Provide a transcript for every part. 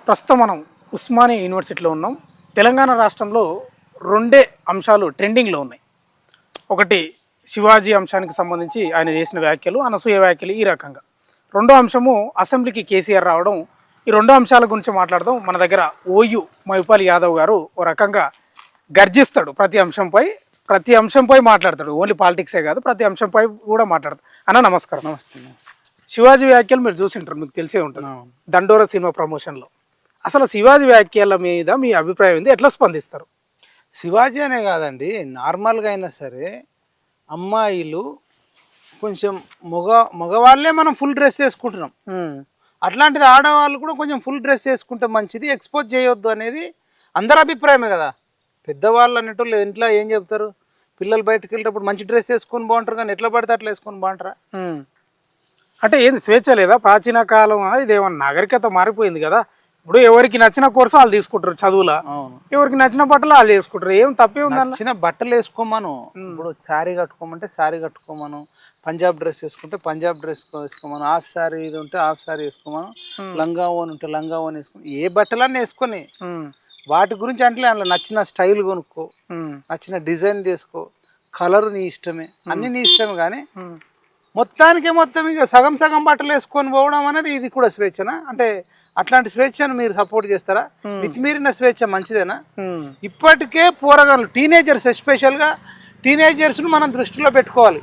ప్రస్తుతం మనం ఉస్మానియా యూనివర్సిటీలో ఉన్నాం. తెలంగాణ రాష్ట్రంలో రెండే అంశాలు ట్రెండింగ్లో ఉన్నాయి. ఒకటి శివాజీ అంశానికి సంబంధించి ఆయన చేసిన వ్యాఖ్యలు, అనసూయ వ్యాఖ్యలు ఈ రకంగా. రెండో అంశము అసెంబ్లీకి కేసీఆర్ రావడం. ఈ రెండు అంశాల గురించి మాట్లాడదాం. మన దగ్గర ఓయూ మహిపాల్ యాదవ్ గారు ఓ రకంగా గర్జిస్తాడు. ప్రతి అంశంపై మాట్లాడతాడు. ఓన్లీ పాలిటిక్సే కాదు, ప్రతి అంశంపై కూడా మాట్లాడతాడు. అన్న నమస్కారం. నమస్తే. శివాజీ వ్యాఖ్యలు మీరు చూసింటారు, మీకు తెలిసే ఉంటుంది. దండోర సినిమా ప్రమోషన్లో అసలు శివాజీ వ్యాఖ్యల మీద మీ అభిప్రాయం ఏంది? ఎట్లా స్పందిస్తారు? శివాజీ అనే కాదండి, నార్మల్గా అయినా సరే అమ్మాయిలు కొంచెం మగవాళ్ళే మనం ఫుల్ డ్రెస్ వేసుకుంటున్నాం. అట్లాంటిది ఆడవాళ్ళు కూడా కొంచెం ఫుల్ డ్రెస్ వేసుకుంటే మంచిది, ఎక్స్పోజ్ చేయొద్దు అనేది అందరి అభిప్రాయమే కదా. పెద్దవాళ్ళు అనేటోళ్ళు ఇంట్లో ఏం చెప్తారు, పిల్లలు బయటకు వెళ్ళేటప్పుడు మంచి డ్రెస్ వేసుకొని బాగుంటారు, కానీ ఎట్లా పడితే అట్లా వేసుకొని బాగుంటారా? అంటే ఏంది స్వేచ్ఛ లేదా? ప్రాచీన కాలం ఇదేమన్నా నాగరికత మారిపోయింది కదా. ఇప్పుడు ఎవరికి నచ్చిన కోర్సు వాళ్ళు తీసుకుంటారు చదువులా, ఎవరికి నచ్చిన బట్టలు వాళ్ళు వేసుకుంటారు. ఏం తప్పే ఉంది? నచ్చిన బట్టలు వేసుకోమను. ఇప్పుడు శారీ కట్టుకోమంటే శారీ కట్టుకోమను, పంజాబ్ డ్రెస్ వేసుకుంటే పంజాబ్ డ్రెస్ వేసుకోమను, హాఫ్ శారీ ఇది ఉంటే హాఫ్ శారీ వేసుకోమను, లంగా ఓన్ ఉంటే లంగా ఓన్ వేసుకుని, ఏ బట్టలన్నీ వేసుకొని వాటి గురించి అంటే అందులో నచ్చిన స్టైల్ కొనుక్కో, నచ్చిన డిజైన్ తీసుకో, కలర్ నీ ఇష్టమే, అన్ని నీ ఇష్టమే. కానీ మొత్తం ఇక సగం సగం బట్టలు వేసుకొని పోవడం అనేది ఇది కూడా స్వేచ్ఛనా? అంటే అట్లాంటి స్వేచ్ఛను మీరు సపోర్ట్ చేస్తారా? మితిమీరిన స్వేచ్ఛ మంచిదేనా? ఇప్పటికే పోరగాళ్ళు టీనేజర్స్, ఎస్పెషల్గా టీనేజర్స్ను మనం దృష్టిలో పెట్టుకోవాలి.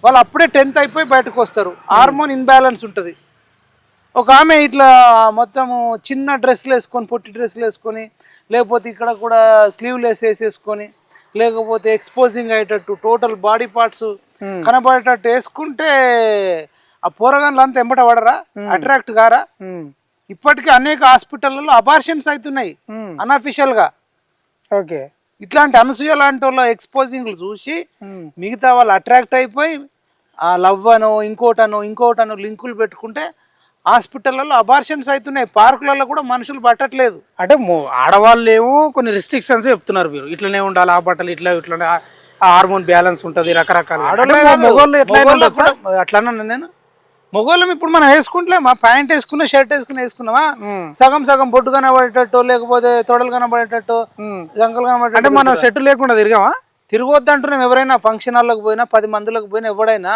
వాళ్ళు అప్పుడే 10th అయిపోయి బయటకు వస్తారు, హార్మోన్ ఇన్బ్యాలెన్స్ ఉంటుంది. ఒక ఆమె ఇట్లా మొత్తము చిన్న డ్రెస్సులు వేసుకొని, పొట్టి డ్రెస్సులు వేసుకొని, లేకపోతే ఇక్కడ కూడా స్లీవ్లెస్ వేసేసుకొని, లేకపోతే ఎక్స్పోజింగ్ అయ్యేటట్టు టోటల్ బాడీ పార్ట్స్ కనబడేటట్టు వేసుకుంటే ఆ పోరగాళ్ళు అంతా ఎంబట పడరా? అట్రాక్ట్ కారా? ఇప్పటికీ అనేక హాస్పిటల్లో అబార్షన్స్ అవుతున్నాయి అన్అఫిషియల్ గా. ఓకే, ఇట్లాంటి అనసూయ లాంటి వాళ్ళ ఎక్స్పోజింగ్లు చూసి మిగతా వాళ్ళు అట్రాక్ట్ అయిపోయి ఆ లవ్ అనో ఇంకోటనో లింకులు పెట్టుకుంటే హాస్పిటల్లో అబార్షన్స్ అవుతున్నాయి. పార్కులలో కూడా మనుషులు పట్టట్లేదు. అంటే ఆడవాళ్ళు ఏమో కొన్ని రిస్ట్రిక్షన్స్ చెప్తున్నారు, మీరు ఇట్లనే ఉండాలి, ఆ బట్టలు ఇట్లా హార్మోన్ బ్యాలెన్స్ ఉంటుంది, రకరకాల. అట్లా నేను మొగోళ్ళం ఇప్పుడు మనం వేసుకుంటలే, మా ప్యాంట్ వేసుకున్నా, షర్ట్ వేసుకున్నావా, సగం సగం బొడ్డు కనబడేటట్టు, లేకపోతే తొడలు కనబడేటట్టు, గంకలు కనబడేటట్టు. అంటే మనం షర్ట్ లేకుండా తిరిగామా? తిరగొద్దు అంటున్నాం. ఎవరైనా ఫంక్షన్ హాల్లోకి పోయినా, 10 మందిలోకి పోయినా, ఎవడైనా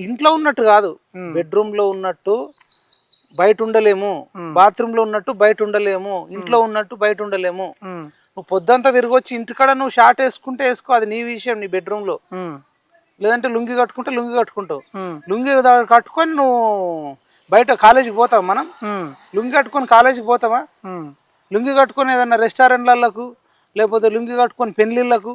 ఇంట్లో ఉన్నట్టు కాదు, బెడ్రూమ్ లో ఉన్నట్టు బయట ఉండలేము, బాత్రూమ్ లో ఉన్నట్టు బయట ఉండలేము, ఇంట్లో ఉన్నట్టు బయట ఉండలేము. నువ్వు పొద్దంతా తిరగొచ్చి ఇంటికాడ నువ్వు షార్ట్ వేసుకుంటే వేసుకో, అది నీ విషయం, నీ బెడ్రూమ్ లో. లేదంటే లుంగి కట్టుకుంటే లుంగి కట్టుకుంటావు. లుంగి కట్టుకొని నువ్వు బయట కాలేజీకి పోతావా? మనం లుంగి కట్టుకొని కాలేజీకి పోతావా? లుంగి కట్టుకొని ఏదన్నా రెస్టారెంట్లకు, లేకపోతే లుంగి కట్టుకొని పెళ్లిళ్ళకు.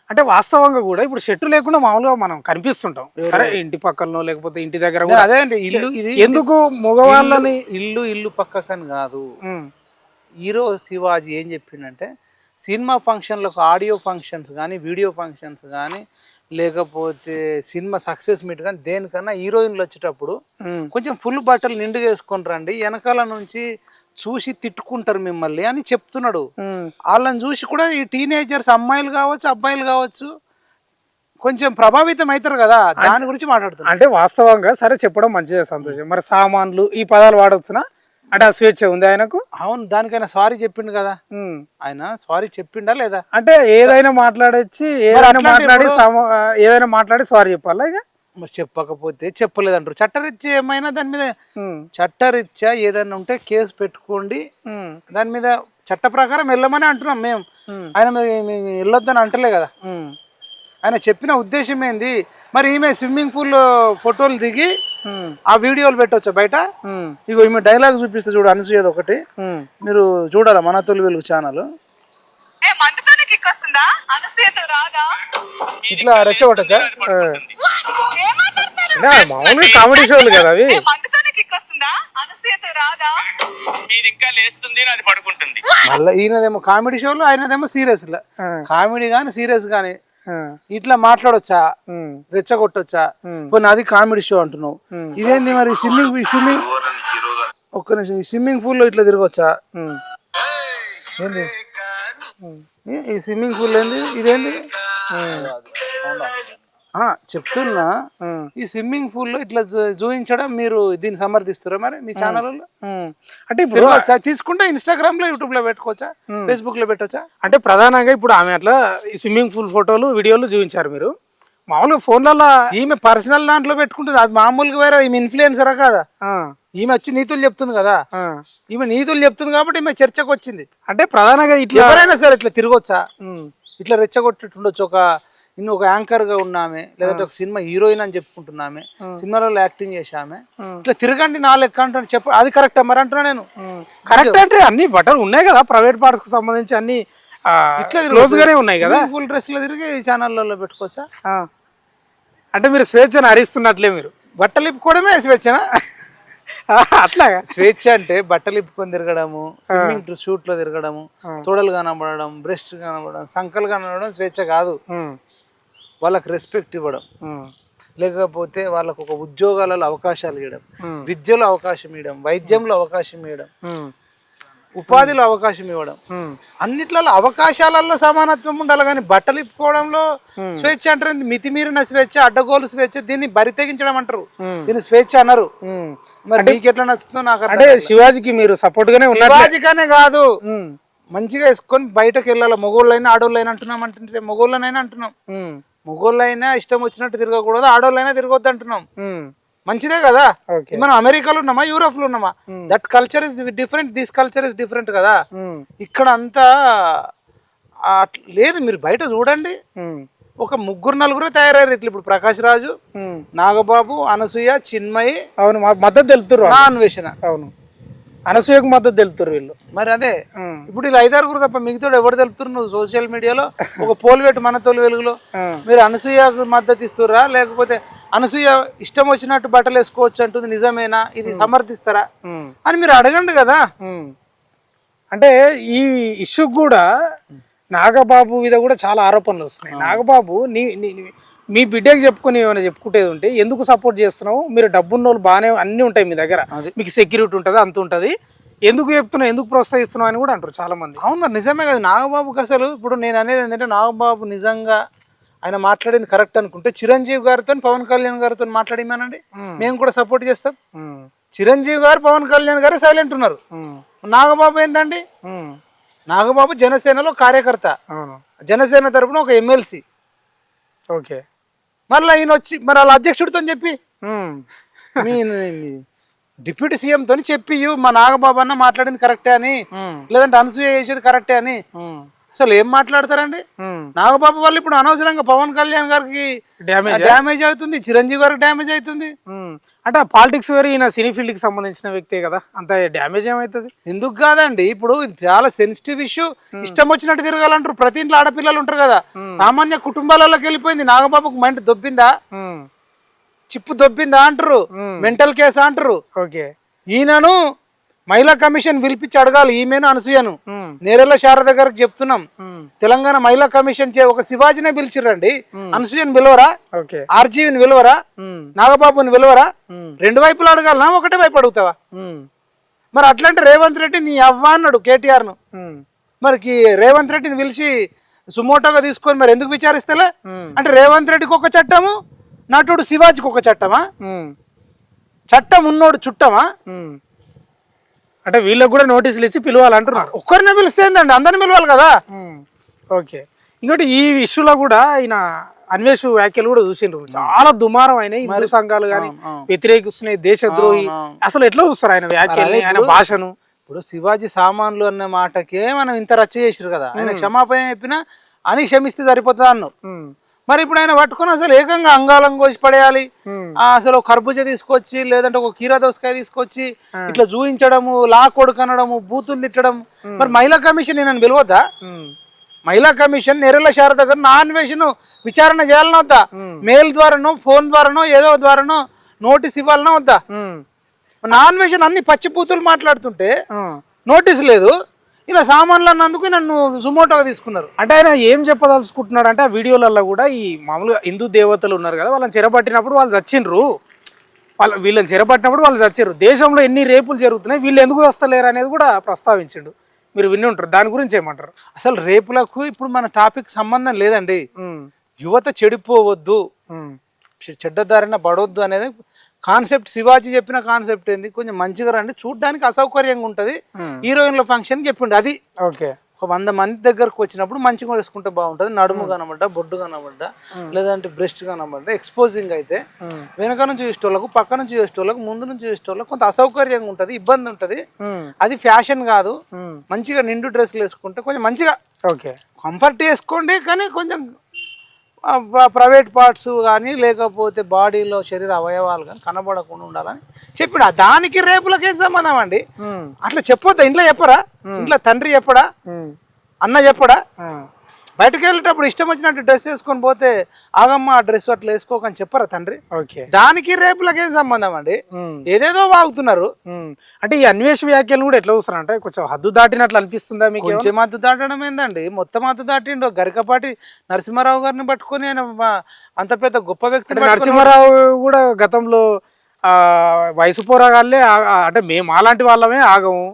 అంటే వాస్తవంగా కూడా ఇప్పుడు షర్టు లేకుండా మామూలుగా మనం కనిపిస్తుంటాం, సరే ఇంటి పక్కనో లేకపోతే ఇంటి దగ్గర. అదే అండి, ఇల్లు ఇది ఎందుకు మగవాళ్ళని ఇల్లు పక్కకని కాదు. హీరో శివాజీ ఏం చెప్పిండంటే, సినిమా ఫంక్షన్లకు ఆడియో ఫంక్షన్స్ కానీ, వీడియో ఫంక్షన్స్ కానీ, లేకపోతే సినిమా సక్సెస్ మీట్ కానీ, దేనికన్నా హీరోయిన్లు వచ్చేటప్పుడు కొంచెం ఫుల్ బట్టలు నిండుగా వేసుకొని రండి, వెనకాల నుంచి చూసి తిట్టుకుంటారు మిమ్మల్ని అని చెప్తున్నాడు. వాళ్ళని చూసి కూడా ఈ టీనేజర్స్, అమ్మాయిలు కావచ్చు అబ్బాయిలు కావచ్చు, కొంచెం ప్రభావితం అవుతారు కదా. దాని గురించి మాట్లాడుతున్నారు. అంటే వాస్తవంగా సరే చెప్పడం మంచిదే, సంతోషం. మరి సామాన్లు ఈ పదాలు వాడవచ్చునా? అంటే ఆ స్వేచ్ఛ ఉంది ఆయనకు? అవును, దానికైనా సారీ చెప్పిండు కదా. ఆయన సారీ చెప్పిండా లేదా? అంటే ఏదైనా మాట్లాడొచ్చి ఏదైనా మాట్లాడి సారీ చెప్పాలా? ఇక మరి చెప్పకపోతే చెప్పలేదంటారు. చట్టరీత్యా ఏమైనా దాని మీద చట్టరీత్యా ఏదైనా ఉంటే కేసు పెట్టుకోండి, దాని మీద చట్ట ప్రకారం వెళ్ళమని అంటున్నాం మేము. ఆయన వెళ్ళొద్దని అంటలే కదా. ఆయన చెప్పిన ఉద్దేశం ఏంది? మరి ఈమె స్విమ్మింగ్ పూల్ ఫోటోలు దిగి ఆ వీడియోలు పెట్టవచ్చా బయట? ఇగో ఈమె డైలాగ్ చూపిస్తే చూడు, అనసూయది ఒకటి, మీరు చూడాలా మన తొలి వెలుగు ఛానల్. ఇట్లా రెచ్చగొట్టచ్చా? మామూలుగా కామెడీ షోలు కదా అవి. మళ్ళీ ఈయనదేమో కామెడీ షోలు, ఆయనదేమో సీరియస్. కామెడీ గానీ సీరియస్ గానీ ఇట్లా మాట్లాడొచ్చా? రెచ్చగొట్టొచ్చా? పోనీ అది కామెడీ షో అంటున్నావు, ఇదేంది మరి? స్విమ్మింగ్ ఒక్క నిమిషం, ఈ స్విమ్మింగ్ పూల్ లో ఇట్లా తిరగొచ్చా? ఏంది ఈ స్విమ్మింగ్ పూల్ ఏంది? ఇదేంది? చెప్తున్నా ఈ స్విమ్మింగ్ పూల్ లో ఇట్లా చూపించడం మీరు దీన్ని సమర్థిస్తారా మరి మీ ఛానల్లో? అంటే ఇప్పుడు తీసుకుంటే ఇన్స్టాగ్రామ్ లో యూట్యూబ్ లో పెట్టుకోవచ్చా, ఫేస్బుక్ లో పెట్టవచ్చా? అంటే ప్రధానంగా ఇప్పుడు ఆమె అట్లా స్విమ్మింగ్ పూల్ ఫోటోలు వీడియోలు చూపించారు మీరు. మామూలుగా ఫోన్లలో ఈమె పర్సనల్ దాంట్లో పెట్టుకుంటుంది, అది మామూలుగా వేరే. ఈమె ఇన్ఫ్లుయెన్సరా కదా, ఈమె వచ్చి నీతులు చెప్తుంది కదా, ఈమె నీతులు చెప్తుంది కాబట్టి ఈమె చర్చకు వచ్చింది. అంటే ప్రధానంగా ఇట్లా ఎవరైనా సరే ఇట్లా తిరగొచ్చా, ఇట్లా రెచ్చగొట్టిండొచ్చు. ఒక యాంకర్ గా ఉన్నామే, లేదంటే ఒక సినిమా హీరోయిన్ అని చెప్పుకుంటున్నామే, సినిమాలలో యాక్టింగ్ చేసామే, ఇట్లా తిరగండి నా లెక్క అంటాను. చెప్ప అది కరెక్టా మరి అంటున్నా నేను. కరెక్ట్ అంటే అన్ని బట్టలు ఉన్నాయి కదా, ప్రైవేట్ పార్ట్స్ కు సంబంధించి అన్ని ఇట్లా క్లోజ్ గానే ఉన్నాయి కదా. ఫుల్ డ్రెస్ లో తిరిగి ఛానళ్ళలో పెట్టుకోవచ్చా? అంటే మీరు స్వేచ్ఛను హరిస్తున్నట్లే. మీరు బట్టలు ఇప్పుకోవడమే స్వేచ్ఛనా? అట్లాగా స్వేచ్ఛ అంటే బట్టలు ఇప్పుకొని తిరగడము, స్విమ్మింగ్ షూట్ లో తిరగడము, తోడలు కనబడడం, బ్రెస్ట్ కనబడడం, సంకలు కనబడడం స్వేచ్ఛ కాదు. వాళ్ళకి రెస్పెక్ట్ ఇవ్వడం, లేకపోతే వాళ్ళకు ఒక ఉద్యోగాలలో అవకాశాలు ఇవ్వడం, విద్యలో అవకాశం ఇవ్వడం, వైద్యంలో అవకాశం ఇవ్వడం, ఉపాధిలో అవకాశం ఇవ్వడం, అన్నిట్లలో అవకాశాలలో సమానత్వం ఉండాలి. కానీ బట్టలు ఇప్పుకోవడంలో స్వేచ్ఛ అంటారు. మితిమీరిన స్వేచ్ఛ, అడ్డగోలు స్వేచ్ఛ, దీన్ని బరి తెగించడం అంటారు, దీన్ని స్వేచ్ఛ అన్నారు. మరి మీకు ఎట్లా నచ్చుతుందో నాకు. అంటే శివాజీకి మీరు సపోర్ట్ గానే ఉన్నారు. శివాజీగానే కాదు, మంచిగా వేసుకొని బయటకు వెళ్ళాలి. మొగోళ్ళైనా ఆడోళ్ళైనా అంటున్నాం, అంటే మొగోళ్ళనైనా అంటున్నాం. మొగోళ్ళైనా ఇష్టం వచ్చినట్టు తిరగకూడదు, ఆడోళ్ళైనా తిరగొద్దు అంటున్నాం. మంచిదే కదా. మనం అమెరికాలో ఉన్నామా, యూరోప్ లో ఉన్నామా, that culture is different, this culture is different కదా. ఇక్కడ అంతా లేదు. మీరు బయట చూడండి, ఒక 3-4 తయారయ్యారు ఇట్లా. ఇప్పుడు ప్రకాష్ రాజు, నాగబాబు, అనసూయ, చిన్మయి. అవును, మద్దతు తెలుపుతారు. నా అన్వేషణ. అవును, అనసూయకు మద్దతు తెలుపుతారు వీళ్ళు. మరి అదే ఇప్పుడు వీళ్ళు 5-6 తప్ప మిగతా ఎవరు తెలుపుతారు? నువ్వు సోషల్ మీడియాలో ఒక పోల్ పెట్టి మన తోలు వెలుగులో మీరు అనసూయకు మద్దతు ఇస్తురా, లేకపోతే అనసూయ ఇష్టం వచ్చినట్టు బట్టలు వేసుకోవచ్చు అంటుంది, నిజమేనా, ఇది సమర్థిస్తారా అని మీరు అడగండి కదా. అంటే ఈ ఇష్యూ కూడా నాగబాబు మీద కూడా చాలా ఆరోపణలు వస్తున్నాయి. నాగబాబు మీ బిడ్డకి చెప్పుకుని ఏమైనా చెప్పుకుంటేది ఉంటే ఎందుకు సపోర్ట్ చేస్తున్నావు, మీరు డబ్బున్న వాళ్ళు బాగానే అన్నీ ఉంటాయి మీ దగ్గర, మీకు సెక్యూరిటీ ఉంటుంది, అంత ఉంటుంది, ఎందుకు చెప్తున్నావు, ఎందుకు ప్రోత్సహిస్తున్నావు అని కూడా అంటారు చాలా మంది. అవును, మరి నిజమే కదా. నాగబాబుకి అసలు ఇప్పుడు నేను అనేది ఏంటంటే, నాగబాబు నిజంగా ఆయన మాట్లాడింది కరెక్ట్ అనుకుంటే చిరంజీవి గారితో, పవన్ కళ్యాణ్ గారితో మాట్లాడిమానండి, మేము కూడా సపోర్ట్ చేస్తాం. చిరంజీవి గారు, పవన్ కళ్యాణ్ గారు సైలెంట్ ఉన్నారు. నాగబాబు ఏంటండి, నాగబాబు జనసేనలో కార్యకర్త, జనసేన తరపున ఒక ఎమ్మెల్సీ. ఓకే, మళ్ళీ ఈయన వచ్చి మరి వాళ్ళ అధ్యక్షుడితో చెప్పి, మీ డిప్యూటీ సీఎం తోని చెప్పి మా నాగబాబు అన్న మాట్లాడింది కరెక్టే అని, లేదంటే అనసూయ చేసేది కరెక్టే అని, అసలు ఏం మాట్లాడతారండి? నాగబాబు వాళ్ళు ఇప్పుడు అనవసరంగా పవన్ కళ్యాణ్ గారికి డ్యామేజ్ అవుతుంది, చిరంజీవి గారికి డ్యామేజ్ అవుతుంది. అంటే పాలిటిక్స్ వేరు, ఈయన సినీ ఫీల్డ్ కి సంబంధించిన వ్యక్తే కదా, అంత డ్యామేజ్ ఏమవుతుంది? ఎందుకు కాదండి, ఇప్పుడు చాలా సెన్సిటివ్ ఇష్యూ. ఇష్టం వచ్చినట్టు తిరగాలంటారు. ప్రతి ఇంట్లో ఆడపిల్లలు ఉంటారు కదా, సామాన్య కుటుంబాలలోకి వెళ్ళిపోయింది. నాగబాబుకు మైండ్ దొబ్బిందా, చిప్పు దొబ్బిందా అంటారు, మెంటల్ కేసు అంటారు. ఓకే, ఈయనను మహిళా కమిషన్ పిలిపించి అడగాలి, ఈమెను అనసూయను. నేరెళ్ళ శారద గారికి చెప్తున్నాం, తెలంగాణ మహిళా కమిషన్ ఒక శివాజీనే పిలిచిరండి, అనసూయను పిలవరా, ఆర్జీవిని పిలవరా, నాగబాబుని పిలవరా? 2 వైపులు అడగాలనా, ఒకటే వైపు అడుగుతావా? మరి అట్లాంటి రేవంత్ రెడ్డి నీ అవ్వ అన్నాడు కేటీఆర్ ను. మరి రేవంత్ రెడ్డిని పిలిచి సుమోటోగా తీసుకొని మరి ఎందుకు విచారిస్తలే? అంటే రేవంత్ రెడ్డికి ఒక చట్టము, నటుడు శివాజీకి ఒక చట్టమా? చట్టం ఉన్నోడు చుట్టమా? అంటే వీళ్ళకి కూడా నోటీసులు ఇచ్చి పిలవాలంటున్నారు. ఒక్కరినే పిలిస్తే ఏంటండి, అందరిని పిలవాలి కదా. ఓకే, ఇంకోటి ఈ ఇష్యూలో కూడా ఈయన అన్వేష్ వ్యాఖ్యలు కూడా చూసిండ్రు, చాలా దుమారం అయినాయి. హిందూ సంఘాలు కానీ వ్యతిరేకిస్తున్నాయి, దేశద్రోహి. అసలు ఎట్లా చూస్తారు ఆయన వ్యాఖ్యలు, ఆయన భాషను? ఇప్పుడు శివాజీ సామాన్లు అన్న మాటకే మనం ఇంత రచ్చ చేసిరు కదా, ఆయన క్షమాపణ చెప్పినా అని క్షమిస్తే సరిపోతుంది అన్నావు. మరి ఇప్పుడు ఆయన పట్టుకొని అసలు ఏకంగా అంగాలం కోసి పడేయాలి, అసలు కర్బూజా తీసుకొచ్చి, లేదంటే ఒక కీరా దోసకాయ తీసుకొచ్చి ఇట్లా చూయించడము, లా కొడుకు అనడము, బూతులు తిట్టడం. మరి మహిళా కమిషన్ నేను పిలవద్దా? మహిళా కమిషన్ నేరెళ్ళ శారద గారు నా అన్వేషణ విచారణ చేయాలన్నా వద్దా? మెయిల్ ద్వారానో, ఫోన్ ద్వారానో, ఏదో ద్వారానో నోటీస్ ఇవ్వాలన్నా వద్దా? నా అన్వేషణ అన్ని పచ్చిపూతులు మాట్లాడుతుంటే నోటీస్ లేదు. ఇలా సామాన్లు అన్నందుకు నన్ను సుమోటోగా తీసుకున్నారు. అంటే ఆయన ఏం చెప్పదలుచుకుంటున్నాడు అంటే, ఆ వీడియోలలో కూడా ఈ మామూలుగా హిందూ దేవతలు ఉన్నారు కదా, వాళ్ళని చెరపట్టినప్పుడు వాళ్ళు చచ్చిండ్రు, వీళ్ళని చెరపట్టినప్పుడు వాళ్ళు చచ్చారు, దేశంలో ఎన్ని రేపులు జరుగుతున్నాయి, వీళ్ళు ఎందుకు వస్తలేరు అనేది కూడా ప్రస్తావించిండు. మీరు విని ఉంటారు, దాని గురించి ఏమంటారు? అసలు రేపులకు ఇప్పుడు మన టాపిక్ సంబంధం లేదండి. యువత చెడిపోవద్దు, ఉమ్, చెడ్డదారిన పడవద్దు అనేది కాన్సెప్ట్. శివాజీ చెప్పిన కాన్సెప్ట్ ఏంది, కొంచెం మంచిగా రండి, చూడడానికి అసౌకర్యంగా ఉంటుంది, హీరోయిన్ల ఫంక్షన్ చెప్పిండు. అది ఓకే. ఒక 100 మంది దగ్గరకు వచ్చినప్పుడు మంచిగా వేసుకుంటే బాగుంటుంది. నడుము కనబడ్డా, బొడ్డు కనబడ్డా, లేదంటే బ్రెస్ట్ కనబడ్డా, ఎక్స్పోజింగ్ అయితే వెనక నుంచి చూసేటోళ్ళకు, పక్క నుంచి చూసేటోళ్ళకు, ముందు నుంచి చూసేటోళ్ళకు కొంత అసౌకర్యంగా ఉంటుంది, ఇబ్బంది ఉంటుంది. అది ఫ్యాషన్ కాదు. మంచిగా నిండు డ్రెస్సులు వేసుకుంటే కొంచెం మంచిగా ఓకే కంఫర్ట్ వేసుకోండి, కానీ కొంచెం ప్రైవేట్ పార్ట్స్ కానీ లేకపోతే బాడీలో శరీర అవయవాలు కానీ కనబడకుండా ఉండాలని చెప్పిన. దానికి రేపులకేం సంబంధం అండి? అట్లా చెప్పొద్దా? ఇంట్లో చెప్పరా? ఇంట్లో తండ్రి చెప్పడా, అన్న చెప్పడా? బయటకు వెళ్ళేటప్పుడు ఇష్టం వచ్చినట్టు డ్రెస్ వేసుకొని పోతే ఆగమ్మ ఆ డ్రెస్ అట్లా వేసుకోకని చెప్పరా తండ్రి? దానికి రేపులకేం సంబంధం అండి? ఏదేదో వాగుతున్నారు. అంటే ఈ అన్వేష వ్యాఖ్యలు కూడా ఎట్లా చూస్తారు అంటే కొంచెం హద్దు దాటినట్లు అనిపిస్తుందా మీకు? కొంచెం హద్దు దాటడం ఏందండి, మొత్తం హద్దు దాటిండు. గరికపాటి నరసింహారావు గారిని పట్టుకొని ఆయన అంత పెద్ద గొప్ప వ్యక్తి. నరసింహారావు కూడా గతంలో వయసు పోరాగాళ్ళే అంటే మేము అలాంటి వాళ్ళమే ఆగము.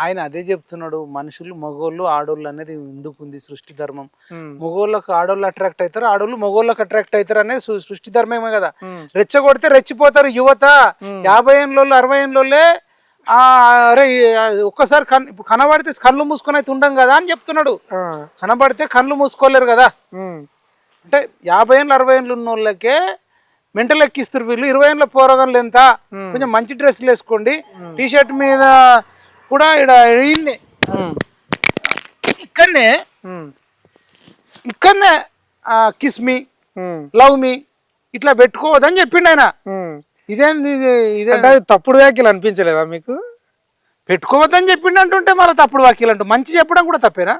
ఆయన అదే చెప్తున్నాడు, మనుషులు మగోళ్ళు ఆడోళ్ళు అనేది ఎందుకు ఉంది సృష్టి ధర్మం. మగోళ్ళకు ఆడోళ్ళు అట్రాక్ట్ అవుతారు, ఆడోళ్ళు మగోళ్ళకి అట్రాక్ట్ అవుతారు అనేది సృష్టి ధర్మమే కదా. రెచ్చగొడితే రెచ్చిపోతారు యువత. 50 ఏళ్ళోళ్ళు 60 ఏళ్ళోళ్ళే అరే ఒక్కసారి ఇప్పుడు కనబడితే కళ్ళు మూసుకొని అయితే ఉండం కదా అని చెప్తున్నాడు. కనబడితే కళ్ళు మూసుకోలేరు కదా. అంటే 50 ఏళ్ళు 60 ఏళ్ళు ఉన్న వాళ్ళకే మెంటల్ ఎక్కిస్తారు వీళ్ళు. 20 ఏళ్ళ పోరగాళ్ళు ఎంత కొంచెం మంచి డ్రెస్సులు వేసుకోండి, టీ షర్ట్ మీద కూడా ఇక్కడనే కిస్ మీ, లవ్ మీ ఇట్లా పెట్టుకోవద్దని చెప్పిండు ఆయన. ఇదేంది ఇదే తప్పుడు వ్యాఖ్యలు అనిపించలేదా మీకు? పెట్టుకోవద్దని చెప్పిండు అంటుంటే మళ్ళీ తప్పుడు వ్యాఖ్యలు అంటూ మంచి చెప్పడం కూడా తప్పేనా?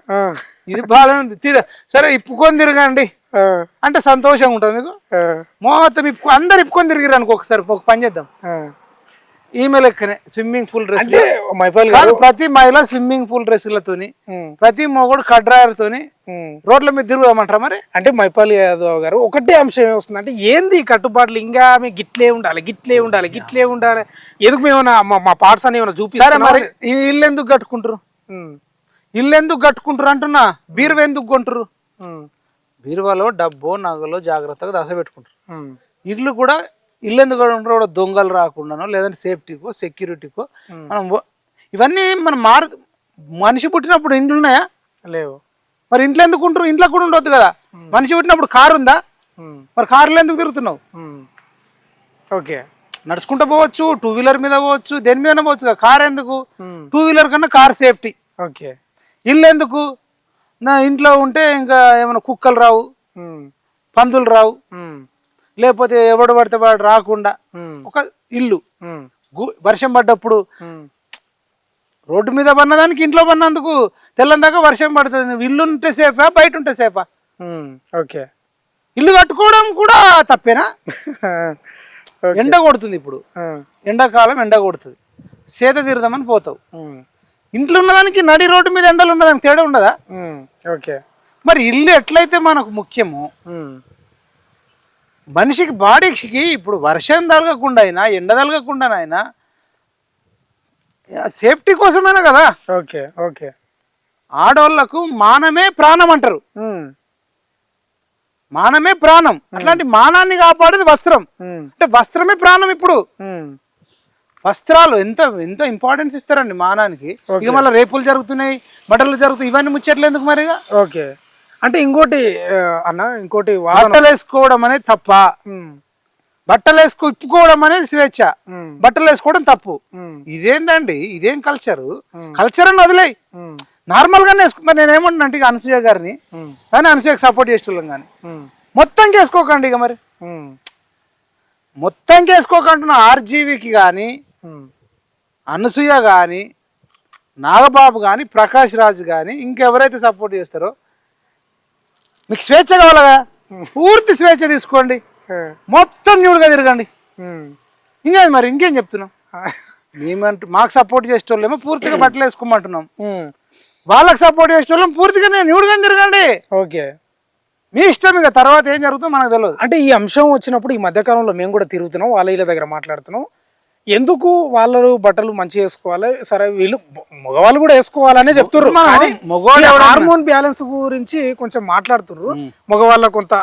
ఇది బాగానే ఉంది. సరే ఇప్పుకొని తిరగండి అంటే సంతోషంగా ఉంటుంది మీకు. మొత్తం అందరు ఇప్పుకొని తిరిగిరు అనుకో. ఒకసారి ఒక పని చేద్దాం, ఈమె లెక్కనే స్విమ్మింగ్ పూల్ డ్రెస్, ప్రతి మహిళ స్విమ్మింగ్ పూల్ డ్రెస్సులతోని, ప్రతి మొగుడు కడ్రాయర్తోని రోడ్ల మీద తిరుగుదామంటారా మరి? అంటే మైపాల్ యాదవ్ గారు ఒకటే అంశం ఏమొస్తుంది అంటే ఏంది కట్టుబాట్లు, ఇంకా మేము గిట్లే ఉండాలి గిట్లే ఉండాలి గిట్లే ఉండాలి, ఎందుకు మేమన్నా మా పార్ట్స్ అని ఏమైనా చూపిస్తారా? మరి ఇల్లు ఎందుకు కట్టుకుంటారు? ఇల్లు ఎందుకు కట్టుకుంటారు అంటున్నా. బీరువా ఎందుకు కొంటారు? బీరువాలో డబ్బు నగలు జాగ్రత్తగా దశపెట్టుకుంటారు. ఇల్లు కూడా ఇల్లు ఎందుకు ఉంటారు? కూడా దొంగలు రాకుండానో లేదంటే సేఫ్టీకో సెక్యూరిటీకో. మనం ఇవన్నీ మనం మనిషి పుట్టినప్పుడు ఇండ్లు ఉన్నాయా? లేవు. మరి ఇంట్లో ఎందుకు ఉంటారు? ఇంట్లో కూడా ఉండొద్దు కదా. మనిషి పుట్టినప్పుడు కారు ఉందా? మరి కారులో ఎందుకు తిరుగుతున్నావు? ఓకే, నడుచుకుంటూ పోవచ్చు, 2 వీలర్ మీద పోవచ్చు, దేని మీద పోవచ్చు కదా. కార్ ఎందుకు? 2 వీలర్ కన్నా కార్ సేఫ్టీ. ఓకే. ఇల్లు ఎందుకు? నా ఇంట్లో ఉంటే ఇంకా ఏమైనా కుక్కలు రావు, పందులు రావు, లేకపోతే ఎవడు పడితే వాడు రాకుండా ఒక ఇల్లు. వర్షం పడ్డప్పుడు రోడ్డు మీద పన్నదానికి ఇంట్లో పన్నందుకు తెల్లని దాకా వర్షం పడుతుంది. ఇల్లు ఉంటే సేఫా, బయట ఉంటే సేఫా? ఓకే. ఇల్లు కట్టుకోవడం కూడా తప్పేనా? ఎండ కొడుతుంది ఇప్పుడు, ఎండాకాలం ఎండ కొడుతుంది, సేద తీరుదామని పోతావు. ఇంట్లో ఉన్నదానికి నడి రోడ్డు మీద ఎండలు ఉన్నదానికి తేడా ఉండదా? ఓకే. మరి ఇల్లు ఎట్లయితే మనకు ముఖ్యమో మనిషికి బాడీకి ఇప్పుడు వర్షం తగలకుండా అయినా ఎండ తగలకుండా అయినా సేఫ్టీ కోసమేనా కదా. ఓకే. ఓకే. ఆడవాళ్లకు మానమే ప్రాణం అంటారు. మానమే ప్రాణం. అట్లాంటి మానాన్ని కాపాడేది వస్త్రం. అంటే వస్త్రమే ప్రాణం. ఇప్పుడు వస్త్రాలు ఎంత ఎంత ఇంపార్టెన్స్ ఇస్తారండి మానానికి. ఇక మళ్ళీ రేపులు జరుగుతున్నాయి, బట్టలు జరుగుతాయి, ఇవన్నీ ముచ్చట్లు ఎందుకు మరిగా? ఓకే. అంటే ఇంకోటి అన్న, ఇంకోటి బట్టలు వేసుకోవడం అనేది తప్ప, బట్టలు ఇప్పుకోవడం అనేది స్వేచ్ఛ, బట్టలు వేసుకోవడం తప్పు. ఇదేందండి? ఇదేం కల్చరు? కల్చర్ అని వదిలేయి, నార్మల్ గానే వేసుకో. మరి నేనేమంటున్నా అంటే ఇక అనసూయ గారిని కానీ అనసూయకి సపోర్ట్ చేసేవాళ్ళం కానీ మొత్తం వేసుకోకండి. ఇక మరి మొత్తం వేసుకోకంటున్నా. ఆర్జీవికి కానీ అనసూయ కానీ నాగబాబు కానీ ప్రకాష్ రాజు కానీ ఇంకెవరైతే సపోర్ట్ చేస్తారో మీకు స్వేచ్ఛ కావాలగా, పూర్తి స్వేచ్ఛ తీసుకోండి, మొత్తం న్యూడ్గా తిరగండి. ఇంకేది మరి? ఇంకేం చెప్తున్నాం? మేమంటూ మాకు సపోర్ట్ చేసేటోళ్ళేమో పూర్తిగా బట్టలు వేసుకోమంటున్నాం, వాళ్ళకి సపోర్ట్ చేసేటోళ్ళం పూర్తిగా న్యూడ్గా తిరగండి. ఓకే, మీ ఇష్టం. ఇక తర్వాత ఏం జరుగుతుందో మనకు తెలియదు. అంటే ఈ అంశం వచ్చినప్పుడు ఈ మధ్యకాలంలో మేము కూడా తిరుగుతున్నాం, వాళ్ళ వీళ్ళ దగ్గర మాట్లాడుతున్నాం. ఎందుకు వాళ్ళు బట్టలు మంచిగా వేసుకోవాలి, సరే వీళ్ళు మగవాళ్ళు కూడా వేసుకోవాలనే చెప్తున్నారు. హార్మోన్ బ్యాలెన్స్ గురించి కొంచెం మాట్లాడుతున్నారు. మగవాళ్ళ కొంత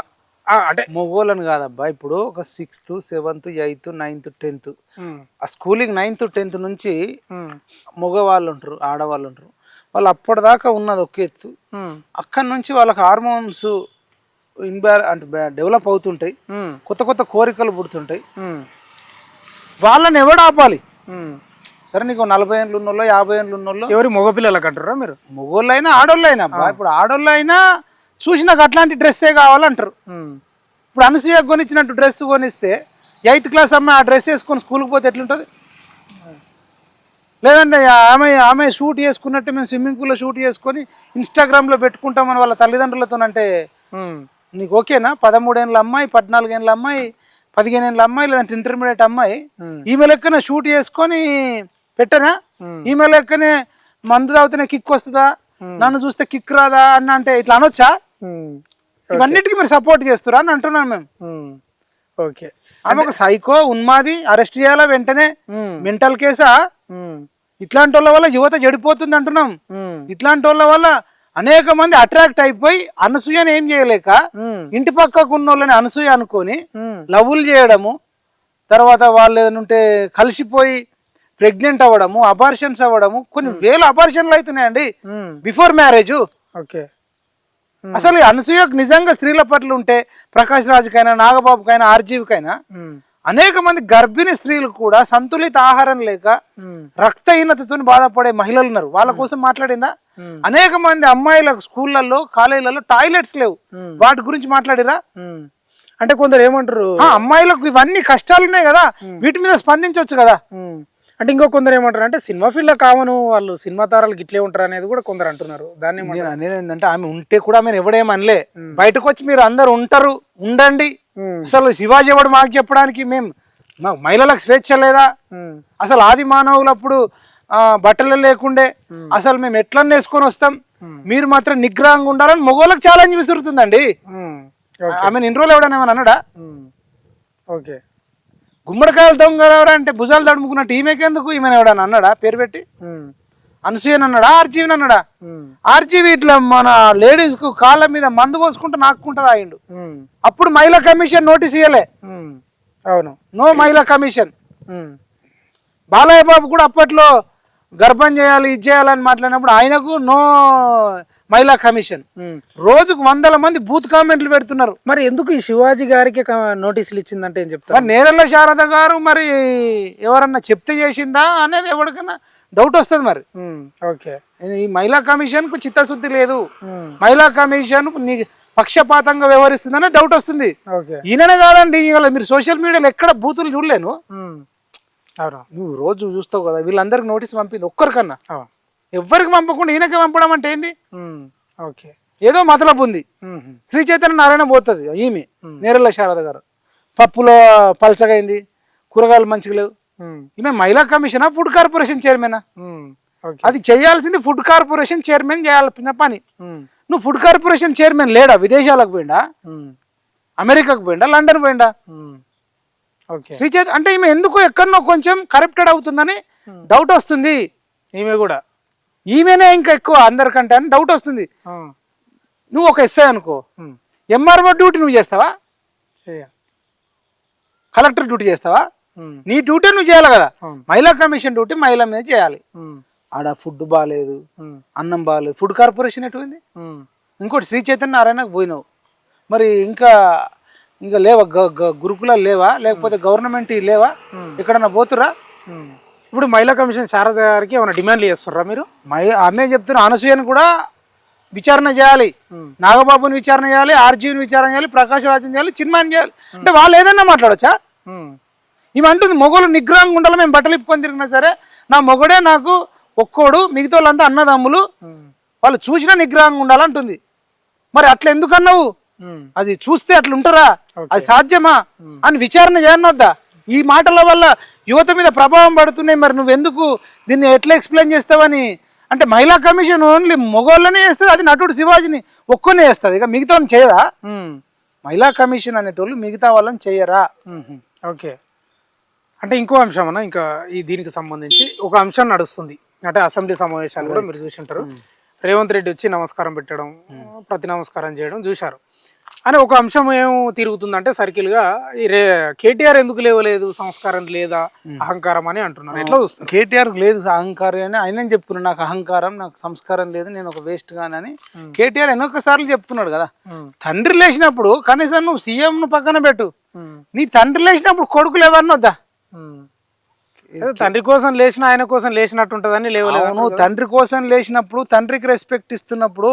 అంటే మగోళ్ళని కాదబ్బా, ఇప్పుడు ఒక 6th 7th 8th 9th 10th ఆ స్కూలింగ్ 9th 10th నుంచి మగవాళ్ళు ఉంటారు, ఆడవాళ్ళు ఉంటారు. వాళ్ళు అప్పటిదాకా ఉన్నది ఒక ఎత్తు. అక్కడి నుంచి వాళ్ళకి హార్మోన్స్ అంటే డెవలప్ అవుతుంటాయి, కొత్త కొత్త కోరికలు పుడుతుంటాయి. వాళ్ళని ఎవడు ఆపాలి? సరే నీకు 40 ఏళ్ళు ఉన్నోళ్ళు 50 ఏళ్ళు ఉన్నోళ్ళు ఎవరి మగపిల్లలకు అంటారా మీరు? మగోళ్ళైనా ఆడోళ్ళైనా అబ్బా, ఇప్పుడు ఆడోళ్ళైనా చూసి నాకు అట్లాంటి డ్రెస్సే కావాలంటారు. ఇప్పుడు అనసూయ కొనిచ్చినట్టు డ్రెస్ కొనిస్తే 8th క్లాస్ అమ్మాయి ఆ డ్రెస్ వేసుకొని స్కూల్కి పోతే ఎట్లుంటుంది? లేదంటే ఆమె షూట్ చేసుకున్నట్టు మేము స్విమ్మింగ్ పూల్లో షూట్ చేసుకొని ఇన్స్టాగ్రామ్లో పెట్టుకుంటామని వాళ్ళ తల్లిదండ్రులతోనంటే నీకు ఓకేనా? 13 ఏళ్ళ అమ్మాయి, 14 ఏళ్ళ అమ్మాయి, 15 ఏళ్ళ అమ్మాయి, లేదంటే ఇంటర్మీడియట్ అమ్మాయి ఈమె లెక్కనే షూట్ చేసుకొని పెట్టనా? ఈమె లెక్కనే మందు తాగితేనే కిక్ వస్తుందా, నన్ను చూస్తే కిక్ రాదా అన్న అంటే ఇట్లా అనొచ్చా? ఇవన్నిటికీ మీరు సపోర్ట్ చేస్తారా అని అంటున్నాను మేము. ఓకే, ఆమె ఒక సైకో ఉన్మాది, అరెస్ట్ చేయాలా వెంటనే, మెంటల్ కేసా? ఇట్లాంటి వాళ్ళ వల్ల యువత చెడిపోతుంది అంటున్నాం. ఇట్లాంటి వాళ్ళ వల్ల అనేక మంది అట్రాక్ట్ అయిపోయి అనసూయని ఏం చేయలేక ఇంటి పక్కకు ఉన్న వాళ్ళని అనసూయ అనుకొని లవ్వులు చేయడము, తర్వాత వాళ్ళు ఏదంటే కలిసిపోయి ప్రెగ్నెంట్ అవ్వడము, అబార్షన్స్ అవ్వడము, కొన్ని వేల అబార్షన్లు అవుతున్నాయండి బిఫోర్ మ్యారేజ్. ఓకే, అసలు అనసూయకు నిజంగా స్త్రీల పట్ల ఉంటే ప్రకాష్ రాజుకైనా, నాగబాబుకైనా, ఆర్జీవికైనా అనేక మంది గర్భిణీ స్త్రీలు కూడా సంతులిత ఆహారం లేక రక్తహీనతతో బాధపడే మహిళలు ఉన్నారు. వాళ్ళ కోసం మాట్లాడిందా? అనేక మంది అమ్మాయిల స్కూళ్ళల్లో కాలేజీలలో టాయిలెట్స్ లేవు, వాటి గురించి మాట్లాడిరా? అంటే కొందరు ఏమంటారు, అమ్మాయిలకు ఇవన్నీ కష్టాలు ఉన్నాయి కదా, వీటి మీద స్పందించవచ్చు కదా. అంటే ఇంకో కొందరు ఏమంటారు అంటే సినిమా ఫీల్డ్ కామను, వాళ్ళు సినిమా తారాలకు ఇట్లే ఉంటారు అనేది కూడా కొందరు అంటున్నారు. దాన్ని నేను అనేది ఏంటంటే ఆమె ఉంటే కూడా ఆమె ఎవడేమనలే, బయటకు వచ్చి మీరు అందరు ఉంటారు ఉండండి. అసలు శివాజీ ఎవడు మాకు చెప్పడానికి? మాకు మహిళలకు స్వేచ్ఛ లేదా? అసలు ఆది మానవులప్పుడు బట్టలు లేకుండే, అసలు మేము ఎట్లా వేసుకొని వస్తాం, మీరు మాత్రం నిగ్రహంగా ఉండాలని మగవాళ్ళకి ఛాలెంజ్ విసురుతుందండి. ఆమె ఇన్ని రోజులు ఎవడన్నా ఏమని అన్నాడా? ఓకే, గుమ్మడికాయలు దొంగ అంటే భుజాలు తడుముకున్నట్టు ఈమెకెందుకు, ఈమెను ఎవడన్నా అన్నాడా పేరు పెట్టి? అనసూయని అన్నాడా? ఆర్జీవిని అన్నాడా? ఆర్జీవి ఇట్లా మన లేడీస్ కు కాళ్ళ మీద మందు పోసుకుంటూ నాక్కుంటా ఆగిండు. అప్పుడు మహిళా కమిషన్ నోటీస్ ఇయ్యలే. అవును, నో మహిళా కమిషన్. బాలయ్య బాబు కూడా అప్పట్లో గర్భం చేయాలి, ఇది చేయాలని మాట్లాడినప్పుడు ఆయనకు నో మహిళా కమిషన్. రోజుకు 100 మంది బూత్ కామెంట్లు పెడుతున్నారు. మరి ఎందుకు ఈ శివాజీ గారికి నోటీసులు ఇచ్చిందంటే ఏం చెప్తారు? నేరెళ్ళ శారద గారు మరి ఎవరన్నా చెప్తే చేసిందా అనేది ఎవరికైనా డౌట్ వస్తుంది. మరి ఓకే, ఈ మహిళా కమిషన్ కు చిత్తశుద్ధి లేదు, మహిళా కమిషన్ నీ పక్షపాతంగా వ్యవహరిస్తుందనే డౌట్ వస్తుంది. ఈయననే కాదండి, ఇవాళ మీరు సోషల్ మీడియాలో ఎక్కడ బూతులు చూడలేను. నువ్వు రోజు చూస్తావు కదా, వీళ్ళందరికి నోటీస్ పంపింది ఒక్కరికన్నా? ఎవ్వరికి పంపకుండా ఈయనకే పంపడం అంటే ఏంది? ఓకే, ఏదో మతలబు ఉంది. శ్రీ చైతన్య నారాయణ పోతుంది ఈమె నేరెళ్ళ శారద గారు, పప్పులో పలసగైంది, కూరగాయలు మంచిగా లేవు. ఈమె మహిళా కమిషనా, ఫుడ్ కార్పొరేషన్ చైర్మనా? అది చేయాల్సింది ఫుడ్ కార్పొరేషన్ చైర్మన్ చేయాల్సిన పని. నువ్వు ఫుడ్ కార్పొరేషన్ చైర్మన్ లేడా? విదేశాలకు పోయిండా? అమెరికాకు పోయిండా? లండన్ పోయిండా? శ్రీ చైతన్య అంటే ఈమె ఎందుకు ఎక్కడనో కొంచెం కరప్టెడ్ అవుతుందని డౌట్ వస్తుంది. ఈమెనే ఇంకా ఎక్కువ అందరికంటే అని డౌట్ వస్తుంది. నువ్వు ఒక ఎస్ఐ అనుకో, ఎంఆర్ఓ డ్యూటీ నువ్వు చేస్తావా? కలెక్టర్ డ్యూటీ చేస్తావా? నీ డ్యూటీ నువ్వు చేయాలి కదా. మహిళా కమిషన్ డ్యూటీ మహిళ మీద చేయాలి. ఆడ ఫుడ్ బాగాలేదు, అన్నం బాగాలేదు, ఫుడ్ కార్పొరేషన్ ఎటువంటి. ఇంకోటి శ్రీ చైతన్య నారాయణకు పోయినావు, మరి ఇంకా లేవా గురుకులాలు లేవా? లేకపోతే గవర్నమెంట్ లేవా? ఎక్కడన్నా పోతురా? ఇప్పుడు మహిళా కమిషన్ శారద గారికి ఏమైనా డిమాండ్లు చేస్తున్నారా మీరు? ఆమె చెప్తున్నా, అనసూయను కూడా విచారణ చేయాలి, నాగబాబుని విచారణ చేయాలి, ఆర్జీవిని విచారణ చేయాలి, ప్రకాష్ రాజుని చేయాలి, చిన్మాని చేయాలి. అంటే వాళ్ళు ఏదన్నా మాట్లాడచ్చా? ఈమె అంటుంది మొగోళ్ళు నిగ్రహంగా ఉండాలి, మేము బట్టలు ఇప్పుకొని తిరిగినా సరే నా మొగడే నాకు ఒక్కోడు, మిగతా వాళ్ళంతా అన్నదమ్ములు, వాళ్ళు చూసినా నిగ్రహంగా ఉండాలంటుంది. మరి అట్లా ఎందుకన్నావు? అది చూస్తే అట్లా ఉంటారా? అది సాధ్యమా అని విచారణ చేయనొద్దా? ఈ మాటల వల్ల యువత మీద ప్రభావం పడుతున్నాయి. మరి నువ్వెందుకు దీన్ని ఎట్లా ఎక్స్ప్లెయిన్ చేస్తావని అంటే మహిళా కమిషన్ ఓన్లీ మొగోళ్ళనే చేస్తుంది, అది నటుడు శివాజీని ఒక్కనే చేస్తుంది, ఇక మిగతా వాళ్ళని చేయదా? మహిళా కమిషన్ అనేటోళ్ళు మిగతా వాళ్ళని చేయరా? ఓకే, అంటే ఇంకో అంశం అన్న, ఇంకా దీనికి సంబంధించి ఒక అంశం నడుస్తుంది. అంటే అసెంబ్లీ సమావేశాలు కూడా మీరు చూసి ఉంటారు. రేవంత్ రెడ్డి వచ్చి నమస్కారం పెట్టడం, ప్రతి నమస్కారం చేయడం చూశారు. అని ఒక అంశం ఏం తిరుగుతుందంటే సర్కిల్గా కేటీఆర్ ఎందుకు లేవలేదు, సంస్కారం లేదా, అహంకారం అని అంటున్నారు. ఎట్లా చూస్తారు? కేటీఆర్ లేదు అహంకారం అని ఆయన చెప్పుకున్నాడు, నాకు అహంకారం, నాకు సంస్కారం లేదు, నేను ఒక వేస్ట్ గానని కేటీఆర్ ఎన్నోసార్లు చెప్తున్నాడు కదా. తండ్రి లేచినప్పుడు కనీసం నువ్వు సీఎం ను పక్కన పెట్టు, నీ తండ్రి లేచినప్పుడు కొడుకులు ఎవరిని వద్దా? తండ్రి కోసం లేచిన ఆయన కోసం లేచినట్టు ఉంటుందని లేవలేదు. నువ్వు తండ్రి కోసం లేచినప్పుడు, తండ్రికి రెస్పెక్ట్ ఇస్తున్నప్పుడు,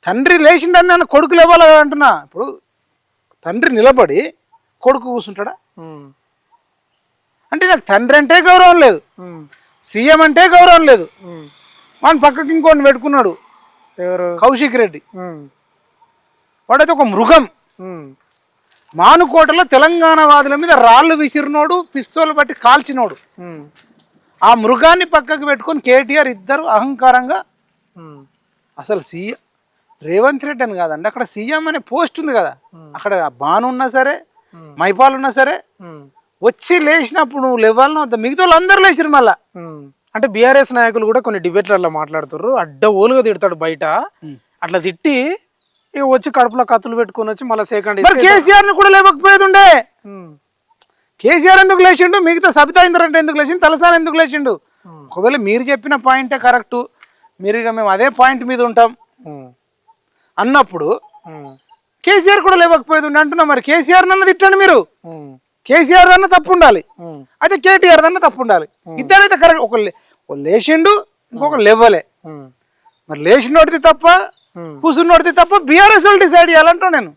తండ్రి లేచిండని నన్ను కొడుకులు ఇవ్వాలి అంటున్నా. ఇప్పుడు తండ్రి నిలబడి కొడుకు కూర్చుంటాడా? అంటే నాకు తండ్రి అంటే గౌరవం లేదు, సీఎం అంటే గౌరవం లేదు. వాడిని పక్కకి ఇంకోటి పెట్టుకున్నాడు, ఎవరు? కౌశిక్ రెడ్డి. వాడైతే ఒక మృగం. మానుకోటలో తెలంగాణ వాదుల మీద రాళ్ళు విసిరినోడు, పిస్తోలు బట్టి కాల్చినోడు. ఆ మృగాన్ని పక్కకు పెట్టుకొని కేటీఆర్ ఇద్దరు అహంకారంగా, అసలు సీఎం రేవంత్ రెడ్డి అని కాదండి, అక్కడ సీఎం అనే పోస్ట్ ఉంది కదా, అక్కడ బాను ఉన్నా సరే, మైపాల్ ఉన్నా సరే, వచ్చి లేచినప్పుడు నువ్వు లేవాలను వద్ద, మిగతా వాళ్ళు అందరూ లేచిరు మళ్ళా. అంటే బీఆర్ఎస్ నాయకులు కూడా కొన్ని డిబేట్లలో మాట్లాడుతారు, అడ్డ ఓలుగా తిడతాడు బయట, అట్లా తిట్టి వచ్చి కడుపులో కత్తులు పెట్టుకుని వచ్చి మళ్ళీ సెకండ్ కేసీఆర్ ని కూడా లేవకపోయేది ఉండే. కేసీఆర్ ఎందుకు లేచిండు, మిగతా సబితా ఇంద్ర ఎందుకు లేచిండు, తలసాని ఎందుకు లేచిండు? ఒకవేళ మీరు చెప్పిన పాయింటే కరెక్టు, మీరు ఇక మేము అదే పాయింట్ మీద ఉంటాం అన్నప్పుడు కేసీఆర్ కూడా లేవకపోయేది ఉండే అంటున్నా. మరి కేసీఆర్ నన్ను తిట్టండి మీరు, కేసీఆర్ అన్న తప్పు ఉండాలి, అయితే కేటీఆర్ అన్న తప్పు ఉండాలి. ఇద్దరైతే కరెక్ట్, ఒక లేచిండు, ఇంకొక లేవలే. మరి లేచినోడిది తప్ప, కూర్చున్నోడిది తప్ప, బీఆర్ఎస్ వాళ్ళు డిసైడ్ చేయాలంటా నేను.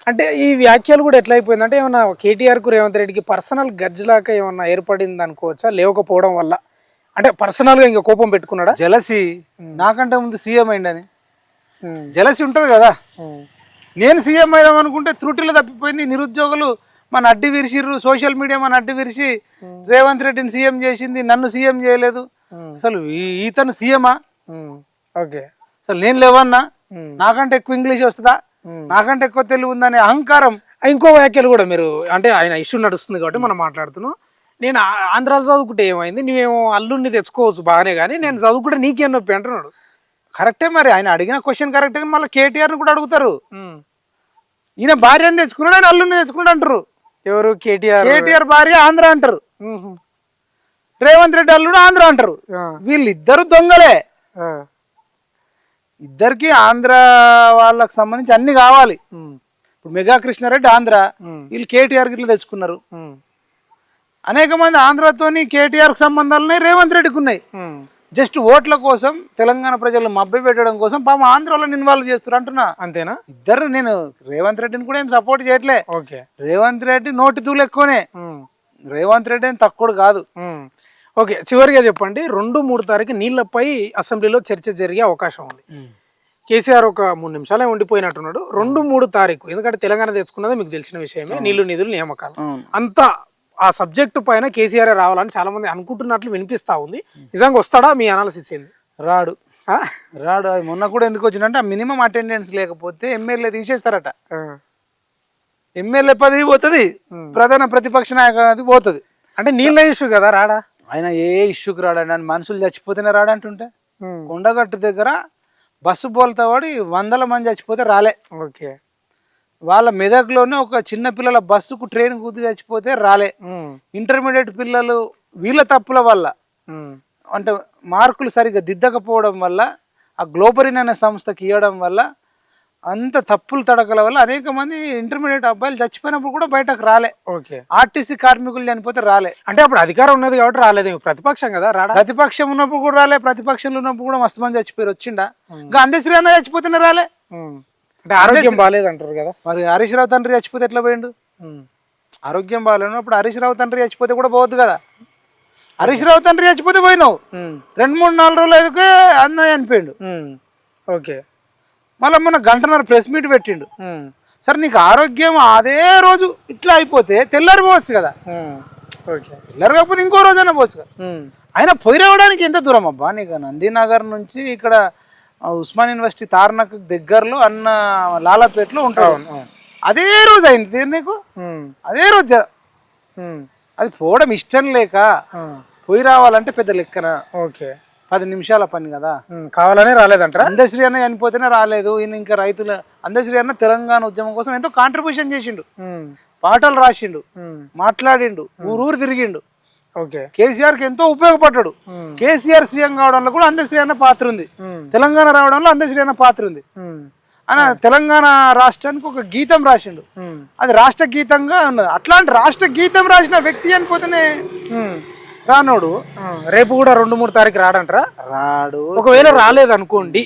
అంటే ఈ వ్యాఖ్యలు కూడా ఎట్లా అయిపోయిందంటే, ఏమన్నా కేటీఆర్ కు రేవంత్ రెడ్డికి పర్సనల్ గడ్జ్ లాగా ఏమన్నా ఏర్పడింది అనుకోవచ్చా? లేవకపోవడం వల్ల అంటే పర్సనల్ గా ఇంకా కోపం పెట్టుకున్నాడా? జలసి, నాకంటే ముందు సీఎం అయిందని జలసి ఉంటది కదా. నేను సీఎం అయిదాం అనుకుంటే త్రుటిలో తప్పిపోయింది. నిరుద్యోగులు మన అడ్డు విరిసిర్రు, సోషల్ మీడియా మన అడ్డు విరిసి రేవంత్ రెడ్డిని సీఎం చేసింది, నన్ను సీఎం చేయలేదు. అసలు ఈతను సీఎమా? ఓకే, అసలు నేను లేవన్నా, నాకంటే ఎక్కువ ఇంగ్లీష్ వస్తుందా, నాకంటే ఎక్కువ తెలుగు ఉందనే అహంకారం. ఇంకో వ్యాఖ్యలు కూడా మీరు, అంటే ఆయన ఇష్యూ నడుస్తుంది కాబట్టి మనం మాట్లాడుతున్నాం. నేను ఆంధ్రాలో చదువుకుంటే ఏమైంది, నువ్వేమో అల్లుడిని తెచ్చుకోవచ్చు బాగానే, కానీ నేను చదువుకుంటే నీకేం నొప్పి అంటున్నాడు. కరెక్టే, మరి ఆయన అడిగిన క్వశ్చన్ కరెక్టే, మళ్ళీ కేటీఆర్ని కూడా అడుగుతారు. ఈయన భార్యను తెచ్చుకున్నాడు, ఆయన అల్లుడిని తెచ్చుకున్నాడు అంటారు. ఎవరు? కేటీఆర్. కేటీఆర్ భార్య ఆంధ్ర అంటారు, రేవంత్ రెడ్డి అల్లుడు ఆంధ్ర అంటారు. వీళ్ళిద్దరు దొంగలే. ఇద్దరికి ఆంధ్ర వాళ్ళకి సంబంధించి అన్ని కావాలి. ఇప్పుడు మెగా కృష్ణారెడ్డి ఆంధ్ర, వీళ్ళు కేటీఆర్ గిట్ల తెచ్చుకున్నారు. అనేక మంది ఆంధ్రతోని కేటీఆర్ సంబంధాలు ఉన్నాయి, రేవంత్ రెడ్డికి ఉన్నాయి. జస్ట్ ఓట్ల కోసం, తెలంగాణ ప్రజలు మభ్య పెట్టడం కోసం పాపం ఆంధ్రలో ఇన్వాల్వ్ చేస్తారు అంటున్నా. అంతేనా? ఇద్దరు, నేను రేవంత్ రెడ్డిని కూడా ఏం సపోర్ట్ చేయట్లే. రేవంత్ రెడ్డి నోటి తూలు ఎక్కువనే, రేవంత్ రెడ్డి ఏం తక్కువ కాదు. ఓకే, చివరిగా చెప్పండి, 2-3 తారీఖు నీళ్లపై అసెంబ్లీలో చర్చ జరిగే అవకాశం ఉంది. కేసీఆర్ ఒక 3 నిమిషాలే ఉండిపోయినట్టున్నాడు. 2-3 తారీఖు, ఎందుకంటే తెలంగాణ తెచ్చుకున్నది మీకు తెలిసిన విషయమే, నీళ్లు నిధులు నియామకాలు అంతా ఆ సబ్జెక్టు పైన కేసీఆర్ రావాలని చాలా మంది అనుకుంటున్నట్లు వినిపిస్తా ఉంది. నిజంగా వస్తాడా? మీ అనాలిసిస్ ఏంది? రాడు. రాడు. అది మొన్న కూడా ఎందుకు వచ్చిందంటే, మినిమం అటెండెన్స్ లేకపోతే ఎమ్మెల్యే తీసేస్తారట. ఎమ్మెల్యే పదవి పోతుంది, ప్రధాన ప్రతిపక్ష నాయకుడు పోతుంది. అంటే నీళ్ళ ఇష్యూ కదా, రాడా? ఆయన ఏ ఇష్యూకి రాడండి, అని మనుషులు చచ్చిపోతేనే రాడంటుంటే. కొండగట్టు దగ్గర బస్సు బోల్తా వాడి 100 మంది చచ్చిపోతే రాలే. ఓకే, వాళ్ళ మెదక్లోనే ఒక చిన్న పిల్లల బస్సుకు ట్రైన్ గుద్ది చచ్చిపోతే రాలే. ఇంటర్మీడియట్ పిల్లలు వీళ్ళ తప్పుల వల్ల, అంటే మార్కులు సరిగ్గా దిద్దకపోవడం వల్ల, ఆ గ్లోబరిన్ అనే సంస్థకి ఇవ్వడం వల్ల, అంత తప్పులు తడకల వల్ల అనేక మంది ఇంటర్మీడియట్ అబ్బాయిలు చచ్చిపోయినప్పుడు కూడా బయటకు రాలే. ఆర్టీసీ కార్మికులు చనిపోతే రాలే. అంటే అప్పుడు అధికారం ఉన్నది కాబట్టి రాలేదు, ప్రతిపక్షం కదా, రాడా? ప్రతిపక్షం ఉన్నప్పుడు కూడా రాలే, ప్రతిపక్షంలో ఉన్నప్పుడు కూడా మస్తు మంది చచ్చిపోయారు. వచ్చిండా అందశ్రీ అన్న చచ్చిపోతేనే రాలే. అంటే ఆరోగ్యం బాగాలేదు అంటారు కదా. మరి హరీష్ రావు తండ్రి చచ్చిపోతే ఎట్లా పోయిండు? ఆరోగ్యం బాగాలేనప్పుడు హరీష్ రావు తండ్రి చచ్చిపోతే కూడా పోవద్దు కదా. హరీష్ రావు తండ్రి చచ్చిపోతే పోయినావు, 2-3-4 రోజులు ఎదుకే అన్నయ్య అనిపోయిండు. ఓకే, మళ్ళీ మొన్న 1.5 గంట ప్రెస్ మీట్ పెట్టిండు. సరే, నీకు ఆరోగ్యం అదే రోజు ఇట్లా అయిపోతే తెల్లారిపోవచ్చు కదా. తెల్లారి కాకపోతే ఇంకో రోజైనా పోవచ్చు కదా. ఆయన పోయి రావడానికి ఎంత దూరం అబ్బా నీకు? నందీనగర్ నుంచి ఇక్కడ ఉస్మాన్ యూనివర్సిటీ తార్నాక్ దగ్గరలో అన్న లాలాపేటలో ఉంటాడు. అదే రోజు అయింది నీకు, అదే రోజు. అది పోవడం ఇష్టం లేక పోయి రావాలంటే పెద్ద లెక్కన. ఓకే, 10 నిమిషాల పని కదా. కావాలనే రాలేదంటారా? అందశ్రీ అన్న చనిపోతేనే రాలేదు. ఈయన ఇంకా రైతుల అందశ్రీ అన్న తెలంగాణ ఉద్యమం కోసం ఎంతో కాంట్రిబ్యూషన్ చేసిండు, పాటలు రాసిండు, మాట్లాడిండు, ఊరూరు తిరిగిండు. ఓకే. కేసీఆర్ కి ఎంతో ఉపయోగపడ్డాడు. కేసీఆర్ సీఎం కావడంలో కూడా అందశ్రీ అన్న పాత్ర ఉంది, తెలంగాణ రావడంలో అందశ్రీ అన్న పాత్ర ఉంది. ఆయన తెలంగాణ రాష్ట్రానికి ఒక గీతం రాసిండు, అది రాష్ట్ర గీతంగా ఉన్నది. అట్లాంటి రాష్ట్ర గీతం రాసిన వ్యక్తి చనిపోతేనే రానోడు. రేపు కూడా 2-3 తారీఖు రాడంటారా? రాడు. ఒకవేళ రాలేదు అనుకోండి,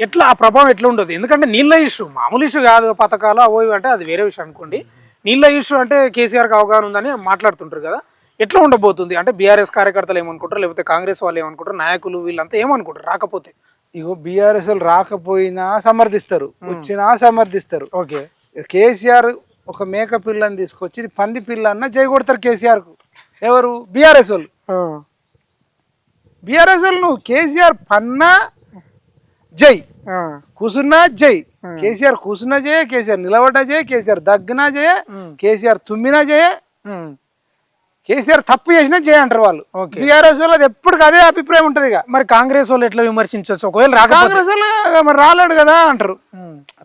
ఎట్లా ఆ ప్రభావం ఎట్లా ఉండదు? ఎందుకంటే నీళ్ళ ఇష్యూ మామూలు ఇష్యూ కాదు, పథకాలు అవో అంటే అది వేరే విషయం అనుకోండి. నీళ్ళ ఇష్యూ అంటే కేసీఆర్కి అవగాహన ఉందని మాట్లాడుతుంటారు కదా, ఎట్లా ఉండబోతుంది? అంటే బీఆర్ఎస్ కార్యకర్తలు ఏమనుకుంటారు, లేకపోతే కాంగ్రెస్ వాళ్ళు ఏమనుకుంటారు, నాయకులు వీళ్ళంతా ఏమనుకుంటారు రాకపోతే? ఇగో బీఆర్ఎస్ వాళ్ళు రాకపోయినా సమర్థిస్తారు, వచ్చినా సమర్థిస్తారు. ఓకే. కేసీఆర్ ఒక మేక పిల్లని తీసుకొచ్చి ఇది పంది పిల్ల అన్న జై కొడతారు కేసీఆర్ కు. ఎవరు? బీఆర్ఎస్ వాళ్ళు. బీఆర్ఎస్ వాళ్ళు నువ్వు కేసీఆర్ పన్నా జై, కూసున్నా జై. కేసీఆర్ కూసున్నా జయ, కేసీఆర్ నిలబడ్డా జయ, కేసీఆర్ దగ్గనా జయ, కేసీఆర్ తుమ్మినా జయ, కేసీఆర్ తప్పు చేసినా జయ అంటారు వాళ్ళు. బీఆర్ఎస్ వాళ్ళు అది ఎప్పటికి అదే అభిప్రాయం ఉంటది. మరి కాంగ్రెస్ వాళ్ళు ఎట్లా విమర్శించవచ్చు? ఒకవేళ కాంగ్రెస్ వాళ్ళు మరి రాలేడు కదా అంటారు.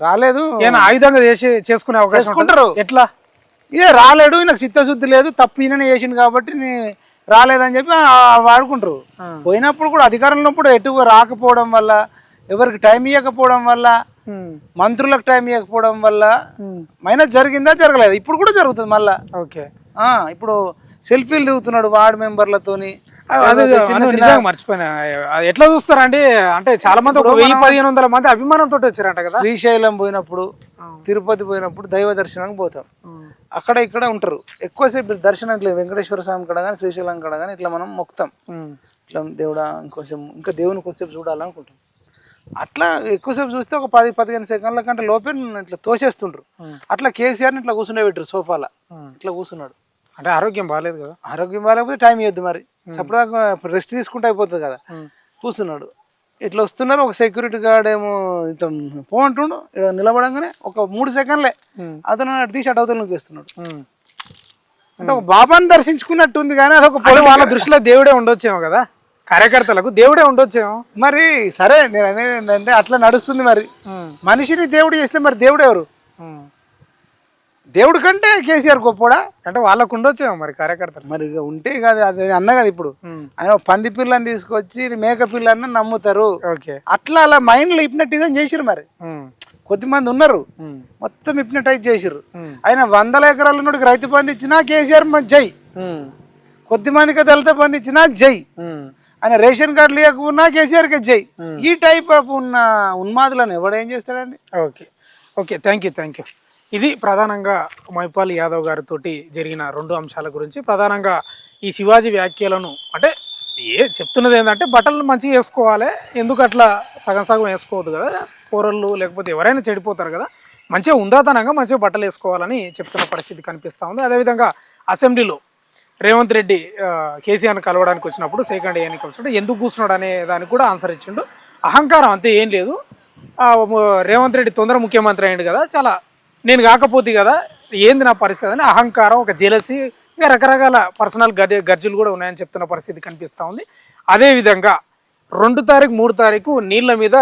రాలేదు ఆయుధంగా చేసుకునే అవకాశం చేసుకుంటారు. ఎట్లా? ఇదే రాలేడు, నాకు చిత్తశుద్ధి లేదు, తప్పు ఈయననే చేసిండు కాబట్టి రాలేదని చెప్పి వాడుకుంటారు. పోయినప్పుడు కూడా అధికారంలో ఉన్నప్పుడు ఎటు రాకపోవడం వల్ల, ఎవరికి టైం ఇవ్వకపోవడం వల్ల, మంత్రులకు టైం ఇవ్వకపోవడం వల్ల మైనస్ జరిగిందా జరగలేదు. ఇప్పుడు కూడా జరుగుతుంది మళ్ళా. ఓకే. ఇప్పుడు సెల్ఫీలు దిగుతున్నాడు వార్డు మెంబర్లతోని. మర్చిపోయినా, ఎట్లా చూస్తారండి? అంటే చాలా మంది 1000-1500 మంది అభిమానంతో వచ్చారంట కదా. శ్రీశైలం పోయినప్పుడు, తిరుపతి పోయినప్పుడు దైవ దర్శనానికి పోతాం, అక్కడ ఇక్కడ ఉంటారు ఎక్కువసేపు దర్శనం. వెంకటేశ్వర స్వామి కడ కానీ శ్రీశైలం కడ కానీ ఇట్లా మనం మొక్కుతాం, ఇట్లా దేవుడా ఇంకోసేపు ఇంకా దేవుని కొద్దిసేపు చూడాలనుకుంటాం. అట్లా ఎక్కువసేపు చూస్తే ఒక 10-15 సెకండ్ల కంటే లోపే ఇట్లా తోసేస్తుండ్రు. అట్లా కేసీఆర్ని ఇట్లా కూర్చుండబెట్టరు సోఫాలో, ఇట్లా కూర్చున్నాడు. అంటే ఆరోగ్యం బాగాలేదు కదా. ఆరోగ్యం బాగాలేకపోతే టైం ఇవ్వద్దు, మరి సపరేట్గా రెస్ట్ తీసుకుంటే అయిపోతుంది కదా. కూర్చున్నాడు, ఇట్లా వస్తున్నారు. ఒక సెక్యూరిటీ గార్డ్ ఏమో ఇట్లా పో అంటుండు, నిలబడంగానే ఒక 3 సెకండ్లే అతను తీసి అటు అవతల వేస్తున్నాడు. అంటే ఒక బాబాని దర్శించుకున్నట్టు ఉంది, కానీ అదొక వాళ్ళ దృష్టిలో దేవుడే ఉండొచ్చేమో కదా, కార్యకర్తలకు దేవుడే ఉండొచ్చేమో. మరి సరే నేను అనేది ఏంటంటే అట్లా నడుస్తుంది. మరి మనిషిని దేవుడు చేస్తే మరి దేవుడు ఎవరు? దేవుడు కంటే కేసీఆర్ గొప్పడా? అంటే వాళ్ళకు ఉండొచ్చేమో మరి కార్యకర్తలు. మరి ఉంటే కాదు, అది అన్న కదా. ఇప్పుడు ఆయన పంది పిల్లని తీసుకొచ్చి ఇది మేక పిల్లని నమ్ముతారు. అట్లా అలా మైండ్ లో హిప్నటిజం చేసిరు. మరి కొద్దిమంది ఉన్నారు మొత్తం హిప్నటైజ్ చేసిరు. ఆయన 100 ఎకరాల నుండి రైతు బంధు ఇచ్చినా కేసీఆర్ జై, కొద్దిమందికి దళిత బంధు ఇచ్చినా జై, ఆయన రేషన్ కార్డు లేకున్నా కేసీఆర్కే జై. ఈ టైప్ ఆఫ్ ఉన్న ఉన్మాదులను ఎవడేం చేస్తాడండి? ఓకే. Okay, thank you. ఇది ప్రధానంగా మైపాల్ యాదవ్ గారితో జరిగిన 2 అంశాల గురించి. ప్రధానంగా ఈ శివాజీ వ్యాఖ్యలను అంటే చెప్తున్నది ఏంటంటే బట్టలు మంచిగా వేసుకోవాలి, ఎందుకు అట్లా సగం వేసుకోవద్దు కదా, కూరళ్ళు లేకపోతే ఎవరైనా చెడిపోతారు కదా, మంచిగా ఉందాతనంగా మంచిగా బట్టలు వేసుకోవాలని చెప్తున్న పరిస్థితి కనిపిస్తూ ఉంది. అదేవిధంగా అసెంబ్లీలో రేవంత్ రెడ్డి కేసీఆర్ని కలవడానికి వచ్చినప్పుడు సెకండ్ ఎన్నిక వచ్చినప్పుడు ఎందుకు కూర్చున్నాడు అనే దానికి కూడా ఆన్సర్ ఇచ్చిండు. అహంకారం అంతే, ఏం లేదు. రేవంత్ రెడ్డి తొందర ముఖ్యమంత్రి అయ్యిండు కదా, చాలా నేను కాకపోతే కదా ఏంది నా పరిస్థితి అని అహంకారం, ఒక జెలసీ, ఇంకా రకరకాల పర్సనల్ గర్జులు కూడా ఉన్నాయని చెప్తున్న పరిస్థితి కనిపిస్తూ ఉంది. అదేవిధంగా 2 తారీఖు 3 తారీఖు నీళ్ళ మీద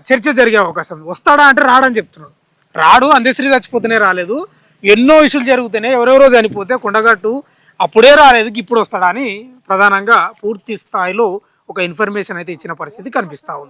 చర్చ జరిగే అవకాశం ఉంది. వస్తాడా అంటే రాడని చెప్తున్నాడు. రాడు, అందశ్రీ చచ్చిపోతేనే రాలేదు, ఎన్నో ఇష్యూలు జరుగుతున్నాయి, ఎవరెవరో చనిపోతే కొండగట్టు అప్పుడే రాలేదు, ఇప్పుడు వస్తాడా అని ప్రధానంగా పూర్తి స్థాయిలో ఒక ఇన్ఫర్మేషన్ అయితే ఇచ్చిన పరిస్థితి కనిపిస్తూ ఉంది.